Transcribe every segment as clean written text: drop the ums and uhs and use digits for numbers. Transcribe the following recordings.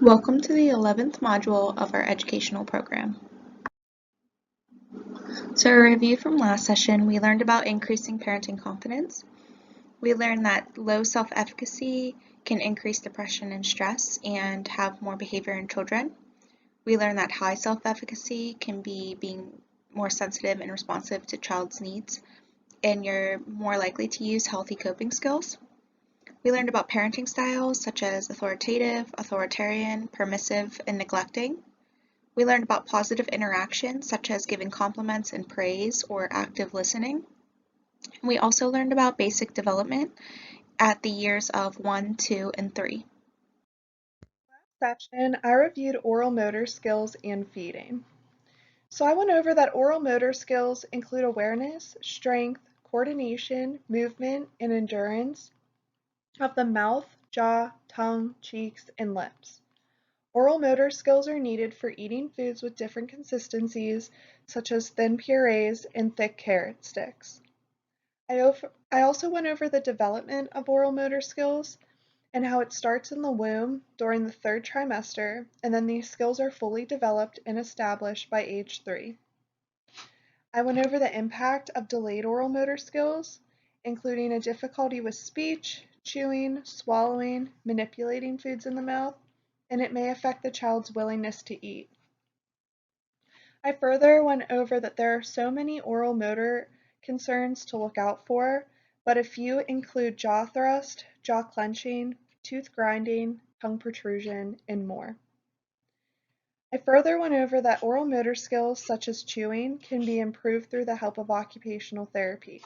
Welcome to the 11th module of our educational program. So a review from last session, we learned about increasing parenting confidence. We learned that low self-efficacy can increase depression and stress and have more behavior in children. We learned that high self-efficacy can be being more sensitive and responsive to child's needs, and you're more likely to use healthy coping skills. We learned about parenting styles such as authoritative, authoritarian, permissive, and neglecting. We learned about positive interaction such as giving compliments and praise or active listening. And we also learned about basic development at the years of 1, 2, and 3. Last session, I reviewed oral motor skills and feeding. So I went over that oral motor skills include awareness, strength, coordination, movement, and endurance of the mouth, jaw, tongue, cheeks, and lips. Oral motor skills are needed for eating foods with different consistencies, such as thin purees and thick carrot sticks. I also went over the development of oral motor skills and how it starts in the womb during the 3rd trimester, and then these skills are fully developed and established by age 3. I went over the impact of delayed oral motor skills, including a difficulty with speech, chewing, swallowing, manipulating foods in the mouth, and it may affect the child's willingness to eat. I further went over that there are so many oral motor concerns to look out for, but a few include jaw thrust, jaw clenching, tooth grinding, tongue protrusion, and more. I further went over that oral motor skills such as chewing can be improved through the help of occupational therapy.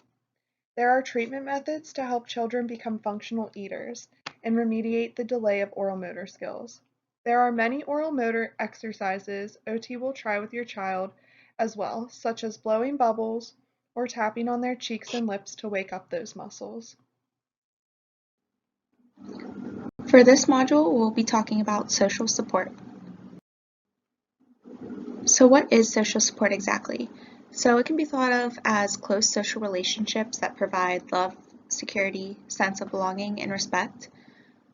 There are treatment methods to help children become functional eaters and remediate the delay of oral motor skills. There are many oral motor exercises OT will try with your child as well, such as blowing bubbles or tapping on their cheeks and lips to wake up those muscles. For this module, we'll be talking about social support. So what is social support exactly? So it can be thought of as close social relationships that provide love, security, sense of belonging, and respect.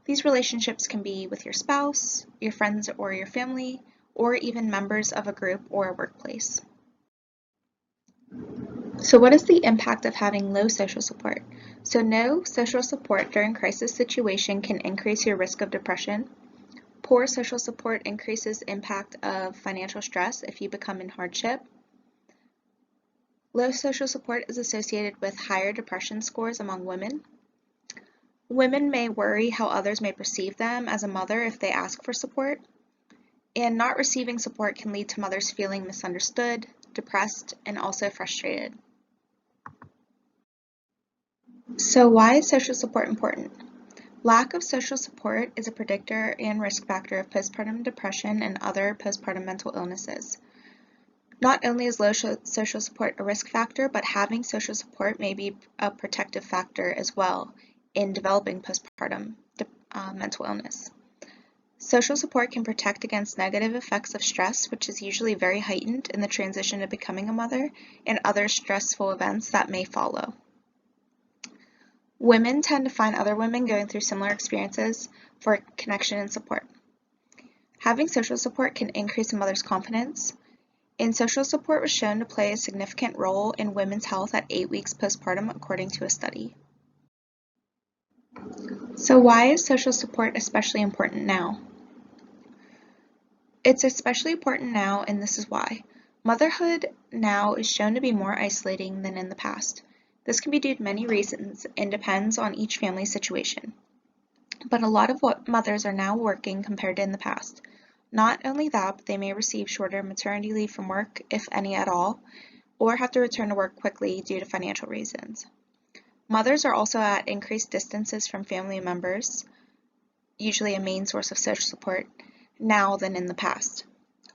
These relationships can be with your spouse, your friends or your family, or even members of a group or a workplace. So what is the impact of having low social support? So no social support during crisis situation can increase your risk of depression. Poor social support increases the impact of financial stress if you become in hardship. Low social support is associated with higher depression scores among women. Women may worry how others may perceive them as a mother if they ask for support. And not receiving support can lead to mothers feeling misunderstood, depressed, and also frustrated. So why is social support important? Lack of social support is a predictor and risk factor of postpartum depression and other postpartum mental illnesses. Not only is low social support a risk factor, but having social support may be a protective factor as well in developing postpartum mental illness. Social support can protect against negative effects of stress, which is usually very heightened in the transition to becoming a mother, and other stressful events that may follow. Women tend to find other women going through similar experiences for connection and support. Having social support can increase a mother's confidence, and social support was shown to play a significant role in women's health at 8 weeks postpartum, according to a study. So why is social support especially important now? It's especially important now, and this is why. Motherhood now is shown to be more isolating than in the past. This can be due to many reasons and depends on each family's situation. But a lot of mothers are now working compared to in the past. Not only that, but they may receive shorter maternity leave from work, if any at all, or have to return to work quickly due to financial reasons. Mothers are also at increased distances from family members, usually a main source of social support, now than in the past.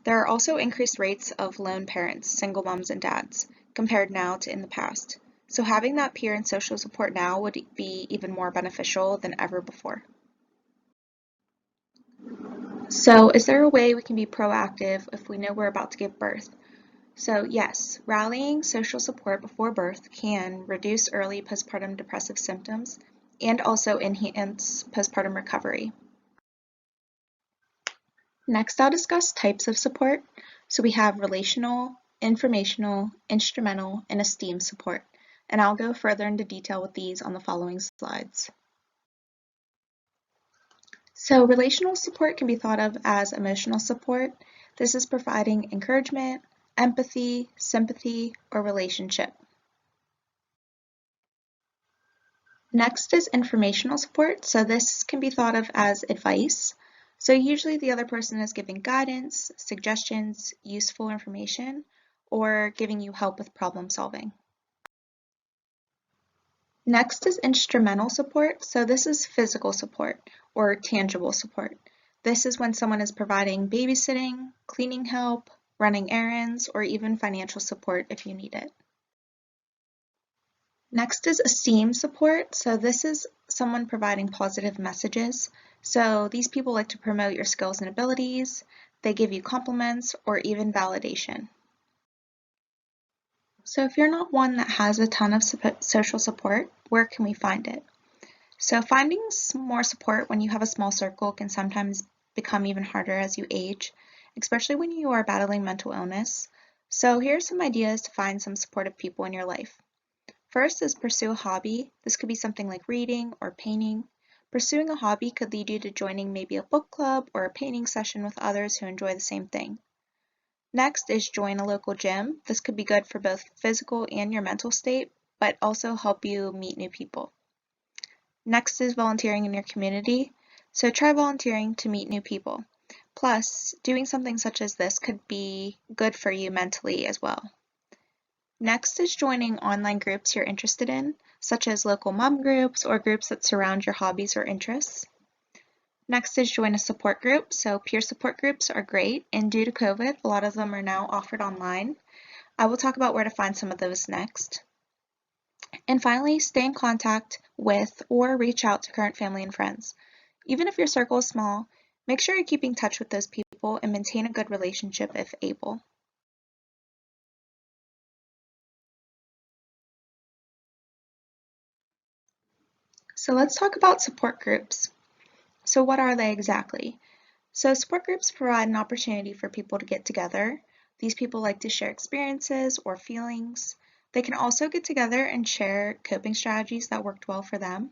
There are also increased rates of lone parents, single moms and dads, compared now to in the past. So having that peer and social support now would be even more beneficial than ever before. So is there a way we can be proactive if we know we're about to give birth? So yes, rallying social support before birth can reduce early postpartum depressive symptoms and also enhance postpartum recovery. Next, I'll discuss types of support. So we have relational, informational, instrumental, and esteem support, and I'll go further into detail with these on the following slides. So relational support can be thought of as emotional support. This is providing encouragement, empathy, sympathy, or relationship. Next is informational support. So this can be thought of as advice. So usually the other person is giving guidance, suggestions, useful information, or giving you help with problem solving. Next is instrumental support. So this is physical support or tangible support. This is when someone is providing babysitting, cleaning help, running errands, or even financial support if you need it. Next is esteem support. So this is someone providing positive messages. So these people like to promote your skills and abilities. They give you compliments or even validation. So if you're not one that has a ton of social support, where can we find it? So finding more support when you have a small circle can sometimes become even harder as you age, especially when you are battling mental illness. So here are some ideas to find some supportive people in your life. First is pursue a hobby. This could be something like reading or painting. Pursuing a hobby could lead you to joining maybe a book club or a painting session with others who enjoy the same thing. Next is join a local gym. This could be good for both physical and your mental state, but also help you meet new people. Next is volunteering in your community. So try volunteering to meet new people. Plus, doing something such as this could be good for you mentally as well. Next is joining online groups you're interested in, such as local mom groups or groups that surround your hobbies or interests. Next is join a support group. So peer support groups are great, and due to COVID, a lot of them are now offered online. I will talk about where to find some of those next. And finally, stay in contact with or reach out to current family and friends. Even if your circle is small, make sure you're keeping in touch with those people and maintain a good relationship if able. So let's talk about support groups. So what are they exactly? So support groups provide an opportunity for people to get together. These people like to share experiences or feelings. They can also get together and share coping strategies that worked well for them.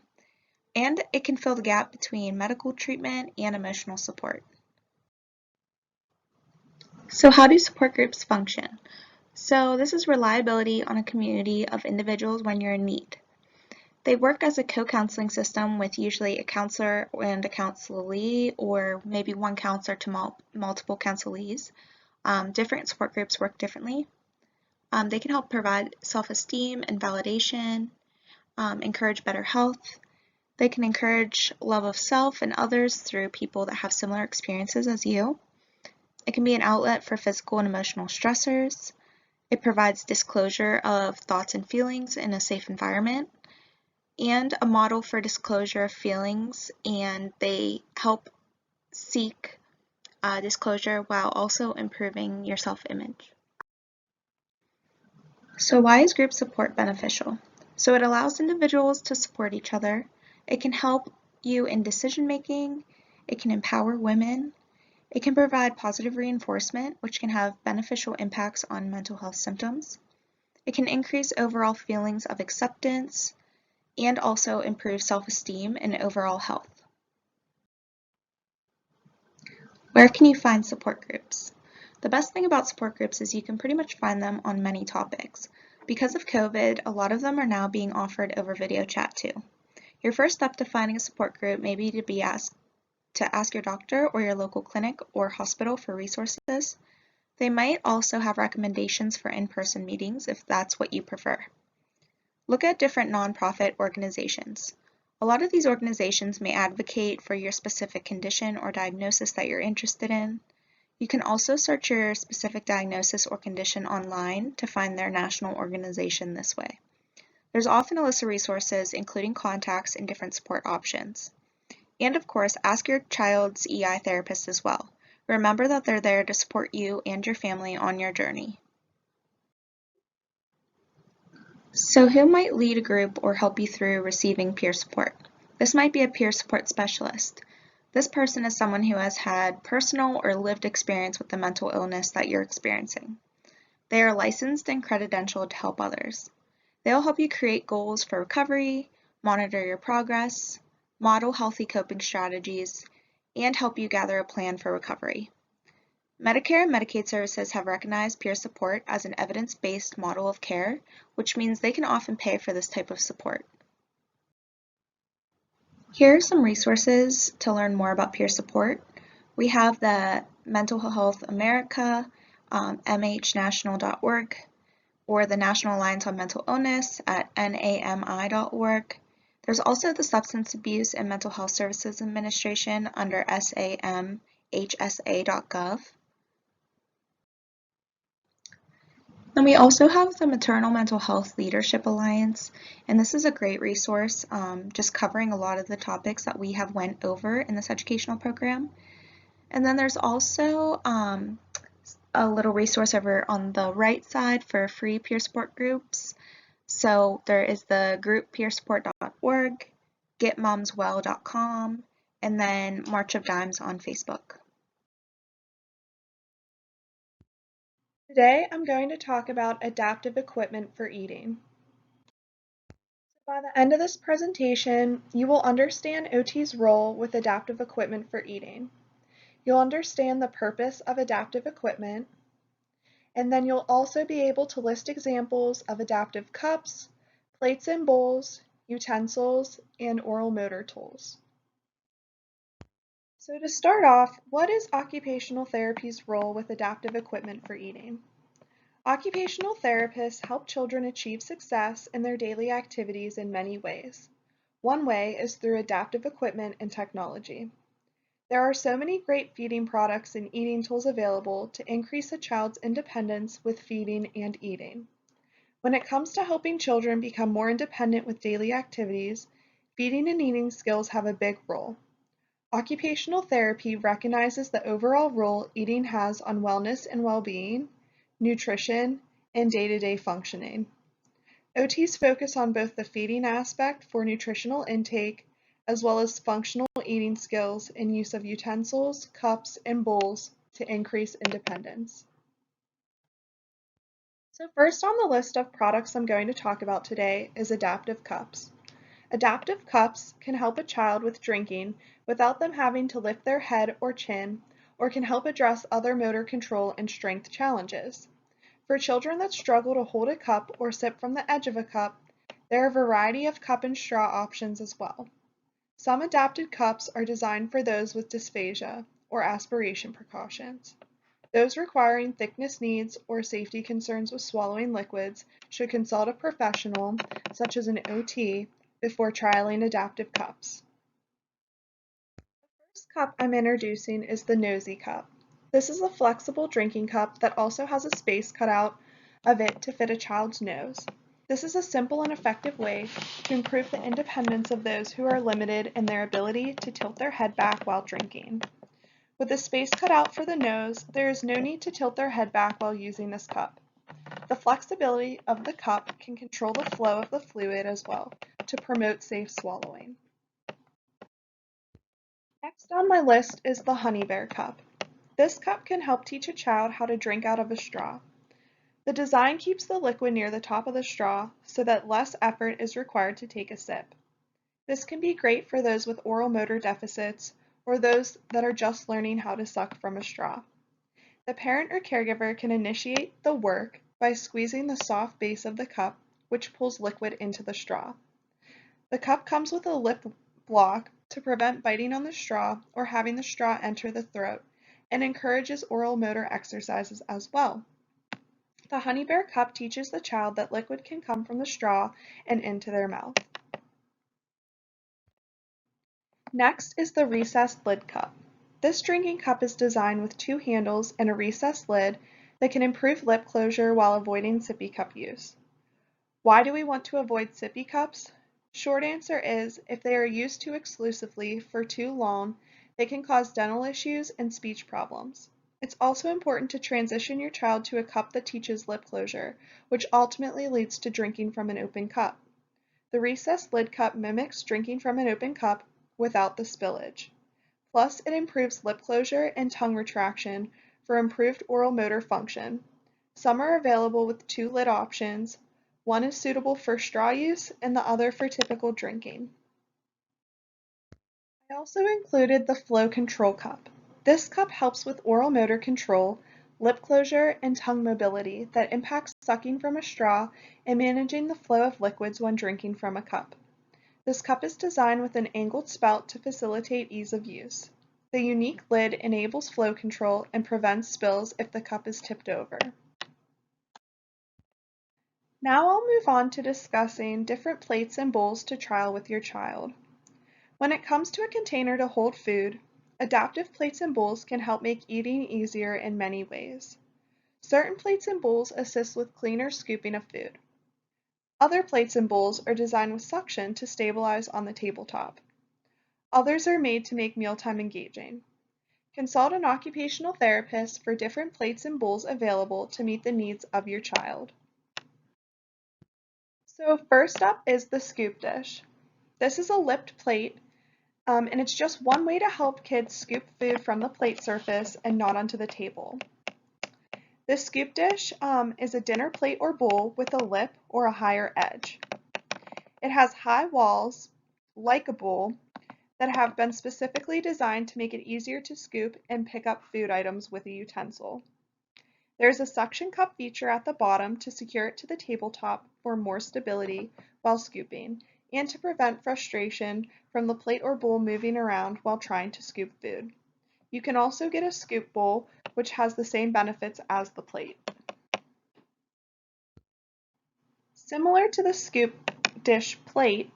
And it can fill the gap between medical treatment and emotional support. So how do support groups function? So this is reliability on a community of individuals when you're in need. They work as a co-counseling system with usually a counselor and a counselee, or maybe one counselor to multiple counselees. Different support groups work differently. They can help provide self-esteem and validation, encourage better health. They can encourage love of self and others through people that have similar experiences as you. It can be an outlet for physical and emotional stressors. It provides disclosure of thoughts and feelings in a safe environment, and a model for disclosure of feelings, and they help seek disclosure while also improving your self-image. So why is group support beneficial? So it allows individuals to support each other. It can help you in decision making. It can empower women. It can provide positive reinforcement, which can have beneficial impacts on mental health symptoms. It can increase overall feelings of acceptance and also improve self-esteem and overall health. Where can you find support groups? The best thing about support groups is you can pretty much find them on many topics. Because of COVID, a lot of them are now being offered over video chat too. Your first step to finding a support group may be to ask your doctor or your local clinic or hospital for resources. They might also have recommendations for in-person meetings if that's what you prefer. Look at different nonprofit organizations. A lot of these organizations may advocate for your specific condition or diagnosis that you're interested in. You can also search your specific diagnosis or condition online to find their national organization this way. There's often a list of resources, including contacts and different support options. And of course, ask your child's EI therapist as well. Remember that they're there to support you and your family on your journey. So who might lead a group or help you through receiving peer support? This might be a peer support specialist. This person is someone who has had personal or lived experience with the mental illness that you're experiencing. They are licensed and credentialed to help others. They'll help you create goals for recovery, monitor your progress, model healthy coping strategies, and help you gather a plan for recovery. Medicare and Medicaid services have recognized peer support as an evidence-based model of care, which means they can often pay for this type of support. Here are some resources to learn more about peer support. We have the Mental Health America, mhnational.org, or the National Alliance on Mental Illness at nami.org. There's also the Substance Abuse and Mental Health Services Administration under samhsa.gov. Then we also have the Maternal Mental Health Leadership Alliance, and this is a great resource, just covering a lot of the topics that we have went over in this educational program. And then there's also a little resource over on the right side for free peer support groups. So there is the group peersupport.org, getmomswell.com, and then March of Dimes on Facebook. Today I'm going to talk about adaptive equipment for eating. By the end of this presentation, you will understand OT's role with adaptive equipment for eating. You'll understand the purpose of adaptive equipment, and then you'll also be able to list examples of adaptive cups, plates and bowls, utensils, and oral motor tools. So to start off, what is occupational therapy's role with adaptive equipment for eating? Occupational therapists help children achieve success in their daily activities in many ways. One way is through adaptive equipment and technology. There are so many great feeding products and eating tools available to increase a child's independence with feeding and eating. When it comes to helping children become more independent with daily activities, feeding and eating skills have a big role. Occupational therapy recognizes the overall role eating has on wellness and well-being, nutrition, and day-to-day functioning. OTs focus on both the feeding aspect for nutritional intake as well as functional eating skills and use of utensils, cups, and bowls to increase independence. So first on the list of products I'm going to talk about today is adaptive cups. Adaptive cups can help a child with drinking without them having to lift their head or chin, or can help address other motor control and strength challenges. For children that struggle to hold a cup or sip from the edge of a cup, there are a variety of cup and straw options as well. Some adapted cups are designed for those with dysphagia or aspiration precautions. Those requiring thickness needs or safety concerns with swallowing liquids should consult a professional, such as an OT, before trialing adaptive cups. The first cup I'm introducing is the Nosy cup. This is a flexible drinking cup that also has a space cut out of it to fit a child's nose. This is a simple and effective way to improve the independence of those who are limited in their ability to tilt their head back while drinking. With the space cut out for the nose, there is no need to tilt their head back while using this cup. The flexibility of the cup can control the flow of the fluid as well to promote safe swallowing. Next on my list is the Honey Bear cup. This cup can help teach a child how to drink out of a straw. The design keeps the liquid near the top of the straw so that less effort is required to take a sip. This can be great for those with oral motor deficits or those that are just learning how to suck from a straw. The parent or caregiver can initiate the work by squeezing the soft base of the cup, which pulls liquid into the straw. The cup comes with a lip block to prevent biting on the straw or having the straw enter the throat, and encourages oral motor exercises as well. The Honey Bear cup teaches the child that liquid can come from the straw and into their mouth. Next is the recessed lid cup. This drinking cup is designed with two handles and a recessed lid that can improve lip closure while avoiding sippy cup use. Why do we want to avoid sippy cups? Short answer is, if they are used too exclusively for too long, they can cause dental issues and speech problems. It's also important to transition your child to a cup that teaches lip closure, which ultimately leads to drinking from an open cup. The recessed lid cup mimics drinking from an open cup without the spillage. Plus, it improves lip closure and tongue retraction for improved oral motor function. Some are available with 2 lid options. One is suitable for straw use and the other for typical drinking. I also included the Flow Control Cup. This cup helps with oral motor control, lip closure, and tongue mobility that impacts sucking from a straw and managing the flow of liquids when drinking from a cup. This cup is designed with an angled spout to facilitate ease of use. The unique lid enables flow control and prevents spills if the cup is tipped over. Now I'll move on to discussing different plates and bowls to trial with your child. When it comes to a container to hold food, adaptive plates and bowls can help make eating easier in many ways. Certain plates and bowls assist with cleaner scooping of food. Other plates and bowls are designed with suction to stabilize on the tabletop. Others are made to make mealtime engaging. Consult an occupational therapist for different plates and bowls available to meet the needs of your child. So first up is the scoop dish. This is a lipped plate, and it's just one way to help kids scoop food from the plate surface and not onto the table. This scoop dish is a dinner plate or bowl with a lip or a higher edge. It has high walls, like a bowl, that have been specifically designed to make it easier to scoop and pick up food items with a utensil. There's a suction cup feature at the bottom to secure it to the tabletop for more stability while scooping and to prevent frustration from the plate or bowl moving around while trying to scoop food. You can also get a scoop bowl, which has the same benefits as the plate. Similar to the scoop dish plate,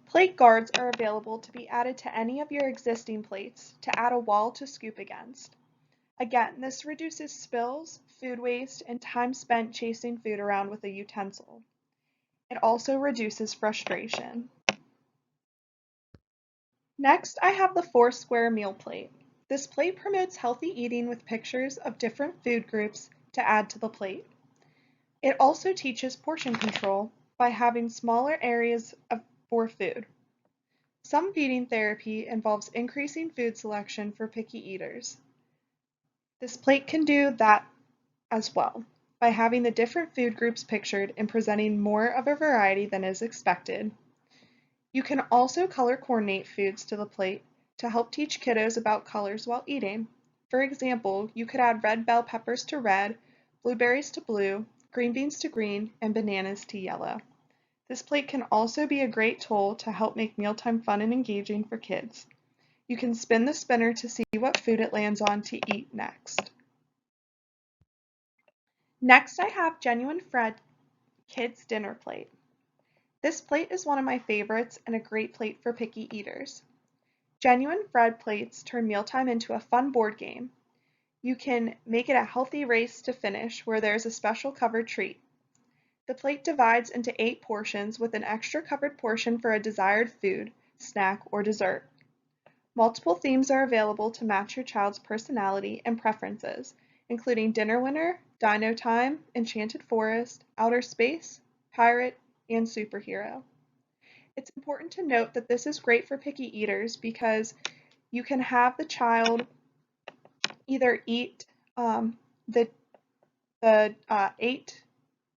plate guards are available to be added to any of your existing plates to add a wall to scoop against. Again, this reduces spills, food waste, and time spent chasing food around with a utensil. It also reduces frustration. Next, I have the 4-square meal plate. This plate promotes healthy eating with pictures of different food groups to add to the plate. It also teaches portion control by having smaller areas for food. Some feeding therapy involves increasing food selection for picky eaters. This plate can do that as well by having the different food groups pictured and presenting more of a variety than is expected. You can also color coordinate foods to the plate to help teach kiddos about colors while eating. For example, you could add red bell peppers to red, blueberries to blue, green beans to green, and bananas to yellow. This plate can also be a great tool to help make mealtime fun and engaging for kids. You can spin the spinner to see what food it lands on to eat next. Next, I have Genuine Fred Kids Dinner Plate. This plate is one of my favorites and a great plate for picky eaters. Genuine Fred plates turn mealtime into a fun board game. You can make it a healthy race to finish where there's a special covered treat. The plate divides into 8 portions with an extra covered portion for a desired food, snack, or dessert. Multiple themes are available to match your child's personality and preferences, including Dinner Winner, Dino Time, Enchanted Forest, Outer Space, Pirate, and Superhero. It's important to note that this is great for picky eaters because you can have the child either eat the 8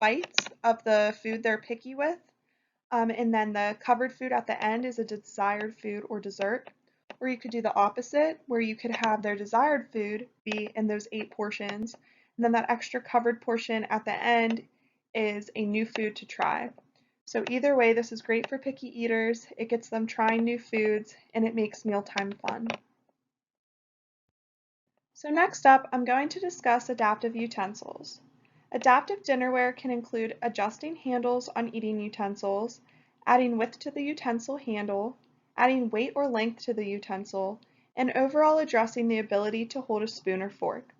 bites of the food they're picky with, and then the covered food at the end is a desired food or dessert. Or you could do the opposite, where you could have their desired food be in those 8 portions, and then that extra covered portion at the end is a new food to try. So either way, this is great for picky eaters, it gets them trying new foods, and it makes mealtime fun. So next up, I'm going to discuss adaptive utensils. Adaptive dinnerware can include adjusting handles on eating utensils, adding width to the utensil handle, adding weight or length to the utensil, and overall addressing the ability to hold a spoon or fork.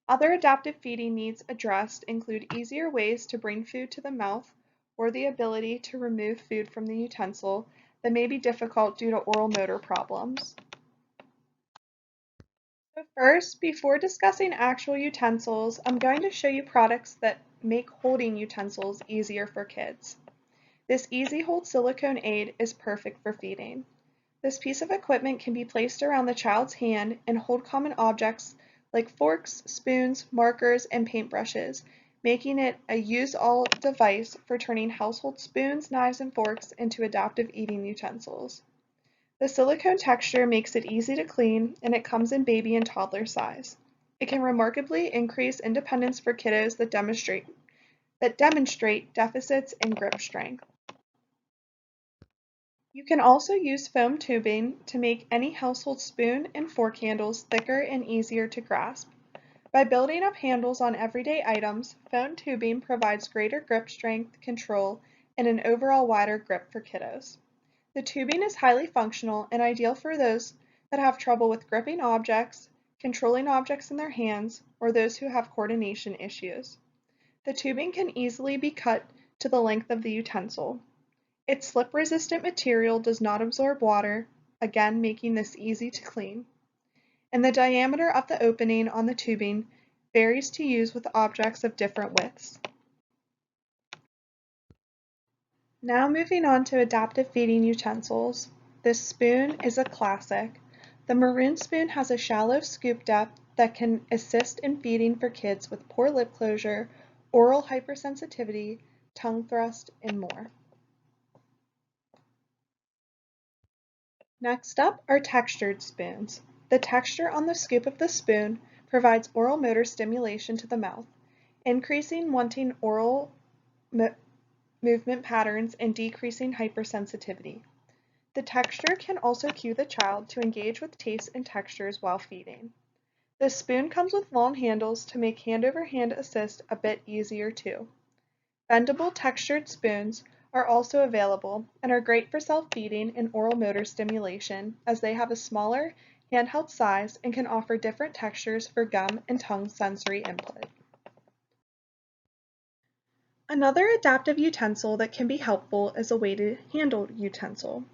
Other adaptive feeding needs addressed include easier ways to bring food to the mouth or the ability to remove food from the utensil that may be difficult due to oral motor problems. So first, before discussing actual utensils, I'm going to show you products that make holding utensils easier for kids. This Easy Hold silicone aid is perfect for feeding. This piece of equipment can be placed around the child's hand and hold common objects like forks, spoons, markers, and paintbrushes, making it a use-all device for turning household spoons, knives, and forks into adaptive eating utensils. The silicone texture makes it easy to clean, and it comes in baby and toddler size. It can remarkably increase independence for kiddos that demonstrate deficits in grip strength. You can also use foam tubing to make any household spoon and fork handles thicker and easier to grasp. By building up handles on everyday items, foam tubing provides greater grip strength, control, and an overall wider grip for kiddos. The tubing is highly functional and ideal for those that have trouble with gripping objects, controlling objects in their hands, or those who have coordination issues. The tubing can easily be cut to the length of the utensil. Its slip-resistant material does not absorb water, again making this easy to clean. And the diameter of the opening on the tubing varies to use with objects of different widths. Now moving on to adaptive feeding utensils. This spoon is a classic. The maroon spoon has a shallow scoop depth that can assist in feeding for kids with poor lip closure, oral hypersensitivity, tongue thrust, and more. Next up are textured spoons. The texture on the scoop of the spoon provides oral motor stimulation to the mouth, increasing wanting oral movement patterns and decreasing hypersensitivity. The texture can also cue the child to engage with tastes and textures while feeding. The spoon comes with long handles to make hand-over-hand assist a bit easier too. Bendable textured spoons are also available and are great for self-feeding and oral motor stimulation as they have a smaller handheld size and can offer different textures for gum and tongue sensory input. Another adaptive utensil that can be helpful is a weighted handled utensil.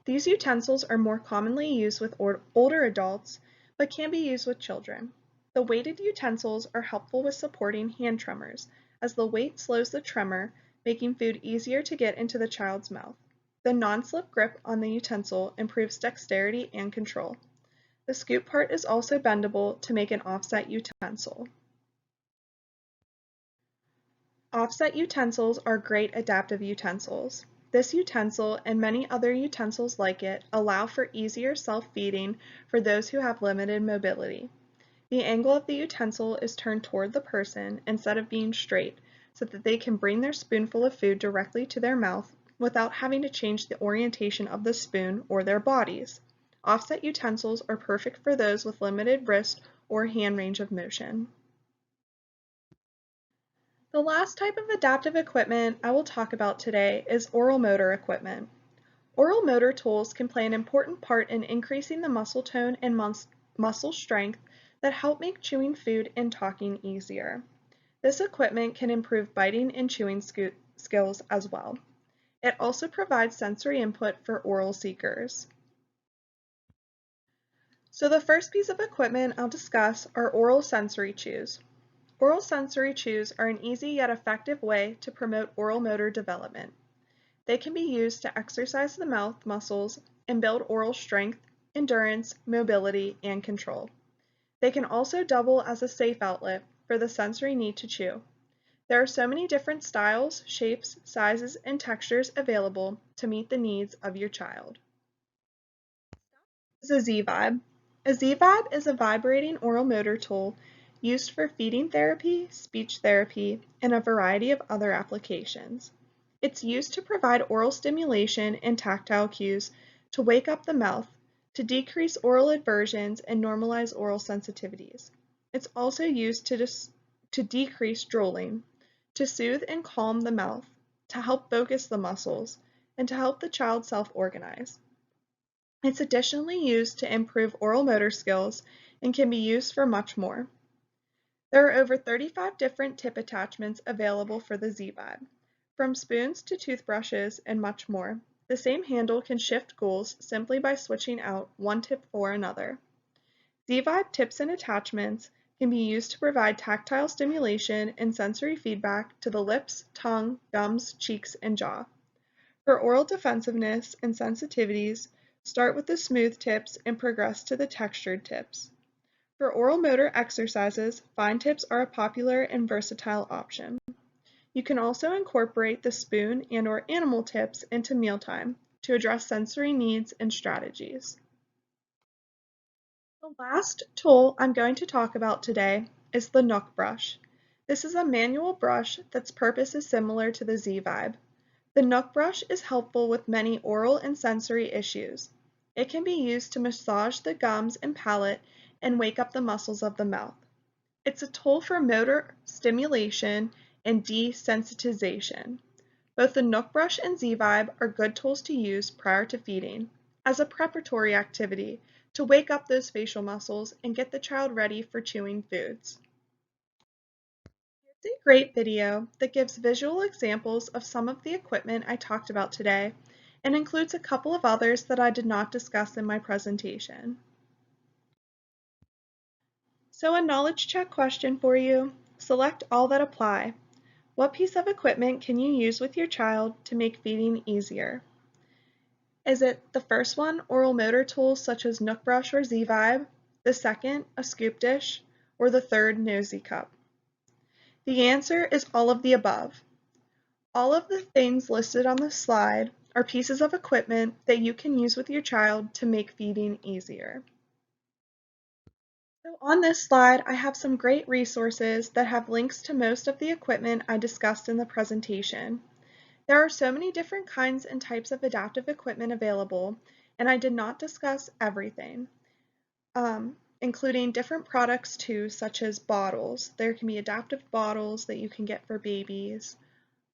These utensils are more commonly used with older adults, but can be used with children. The weighted utensils are helpful with supporting hand tremors, as the weight slows the tremor, making food easier to get into the child's mouth. The non-slip grip on the utensil improves dexterity and control. The scoop part is also bendable to make an offset utensil. Offset utensils are great adaptive utensils. This utensil and many other utensils like it allow for easier self-feeding for those who have limited mobility. The angle of the utensil is turned toward the person instead of being straight, so that they can bring their spoonful of food directly to their mouth without having to change the orientation of the spoon or their bodies. Offset utensils are perfect for those with limited wrist or hand range of motion. The last type of adaptive equipment I will talk about today is oral motor equipment. Oral motor tools can play an important part in increasing the muscle tone and muscle strength that help make chewing food and talking easier. This equipment can improve biting and chewing skills as well. It also provides sensory input for oral seekers. So the first piece of equipment I'll discuss are oral sensory chews. Oral sensory chews are an easy yet effective way to promote oral motor development. They can be used to exercise the mouth muscles and build oral strength, endurance, mobility, and control. They can also double as a safe outlet for the sensory need to chew. There are so many different styles, shapes, sizes, and textures available to meet the needs of your child. This is a Z-Vibe. A Z-Vibe is a vibrating oral motor tool used for feeding therapy, speech therapy, and a variety of other applications. It's used to provide oral stimulation and tactile cues to wake up the mouth, to decrease oral aversions and normalize oral sensitivities. It's also used to decrease drooling, to soothe and calm the mouth, to help focus the muscles, and to help the child self-organize. It's additionally used to improve oral motor skills and can be used for much more. There are over 35 different tip attachments available for the Z-Vibe, from spoons to toothbrushes and much more. The same handle can shift goals simply by switching out one tip for another. Z-Vibe tips and attachments can be used to provide tactile stimulation and sensory feedback to the lips, tongue, gums, cheeks, and jaw. For oral defensiveness and sensitivities, Start with the smooth tips and progress to the textured tips. For oral motor exercises, fine tips are a popular and versatile option. You can also incorporate the spoon and/or animal tips into mealtime to address sensory needs and strategies. The last tool I'm going to talk about today is the Nook brush. This is a manual brush that's purpose is similar to the Z-Vibe. The Nook brush is helpful with many oral and sensory issues. It can be used to massage the gums and palate and wake up the muscles of the mouth. It's a tool for motor stimulation and desensitization. Both the Nook brush and Z-Vibe are good tools to use prior to feeding as a preparatory activity to wake up those facial muscles and get the child ready for chewing foods. Here's a great video that gives visual examples of some of the equipment I talked about today and includes a couple of others that I did not discuss in my presentation. So a knowledge check question for you. Select all that apply. What piece of equipment can you use with your child to make feeding easier? Is it the first one, oral motor tools such as Nook brush or Z-Vibe, the second, a scoop dish, or the third, nosy cup? The answer is all of the above. All of the things listed on the slide are pieces of equipment that you can use with your child to make feeding easier. So on this slide, I have some great resources that have links to most of the equipment I discussed in the presentation. There are so many different kinds and types of adaptive equipment available, and I did not discuss everything, including different products too, such as bottles. There can be adaptive bottles that you can get for babies,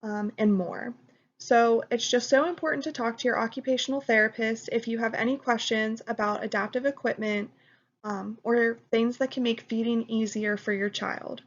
and more. So it's just so important to talk to your occupational therapist if you have any questions about adaptive equipment or things that can make feeding easier for your child.